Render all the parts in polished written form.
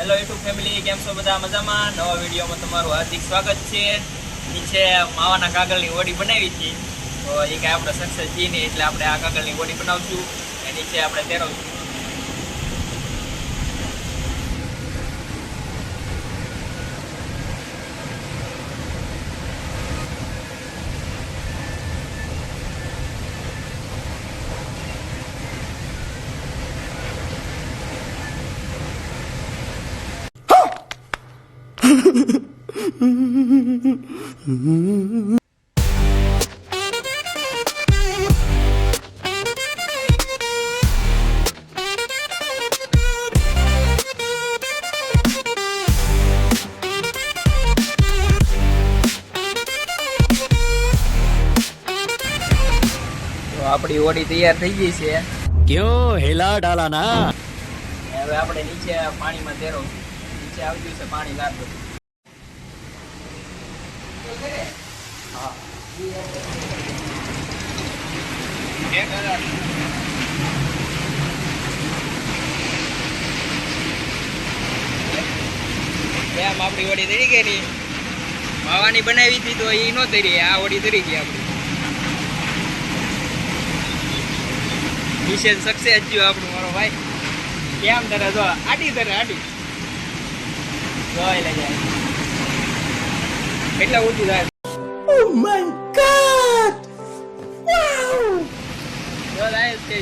Hello YouTube family, કેમ છો બધા? મજામાં? નવા વિડીયોમાં તમારું હાર્દિક સ્વાગત છે. નીચે માવાના કાગળની હોડી બનાવી હતી, તો એ કાંઈ આપણે સક્સેસ છીએ નહીં, એટલે આપણે આ કાગળની હોડી બનાવશું અને નીચે આપણે તેરવશું. આપણી હોડી તૈયાર થઈ ગઈ છે. ક્યો હેલા ડાલા ના. હવે આપણે નીચે પાણીમાં તેરવશું. નીચે આવી ગયું છે પાણી ગાર બધું. હા એમ આપણી હોડી તરી ગઈ ની. માવાની બનાવી હતી તો એ નો તરી, આ હોડી તરી ગઈ આપણી. મિશન સક્સેસ થયું આપણું. મારો ભાઈ કેમ તરે જો આડી તરે આડી જોઈ લે જાય કેટલા ઊંચું થાય. ઓ માય ગોડ, વાવ. જો જાય છે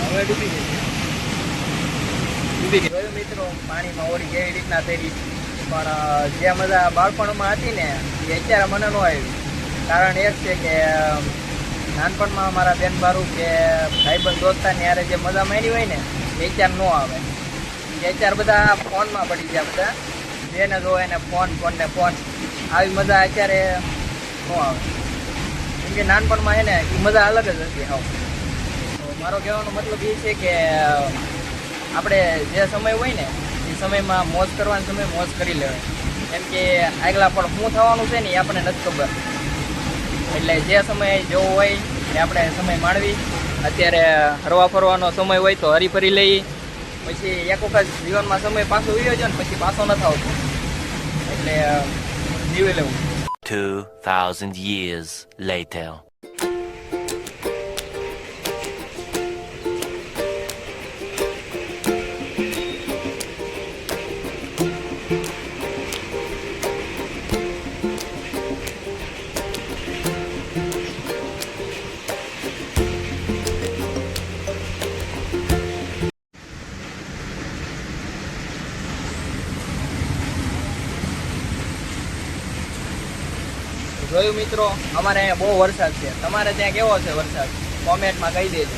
હવે ડૂબી ગઈ. મિત્રો પાણીમાં હોડી કેવી રીતના તરી, પણ જે મજા બાળપણમાં હતી ને એ અત્યારે મને ન આવી. કારણ એક છે કે નાનપણમાં અમારા બેન બારું કે ભાઈબંધ દોસ્તારની યારે જે મજા માણી હોય ને એ અત્યારે ન આવે. એ અત્યારે બધા ફોનમાં પડી ગયા, બધા જેને જો એને ફોન ને ફોન. આવી મજા અત્યારે ન આવે, કેમ કે નાનપણમાં છે ને એ મજા અલગ જ હતી. હાવ તો મારો કહેવાનો મતલબ એ છે કે આપણે જે સમય હોય ને એ સમયમાં મોજ કરવાનો સમય મોજ કરી લેવાય. કેમ કે આગલા પણ શું થવાનું છે ને એ આપણને નથી ખબર, એટલે જે સમય જેવો હોય એ આપણે સમય માણવી. અત્યારે હરવા ફરવાનો સમય હોય તો હરી ફરી લઈ, પછી એક વખત જીવનમાં સમય પાછો વયો જાય ને પછી પાછો નથી આવતો, એટલે જીવી લેવું. 2000 years later. જોયું મિત્રો, અમારે અહીંયા બહુ વરસાદ છે. તમારે ત્યાં કેવો છે વરસાદ? કોમેન્ટમાં કહી દેજો.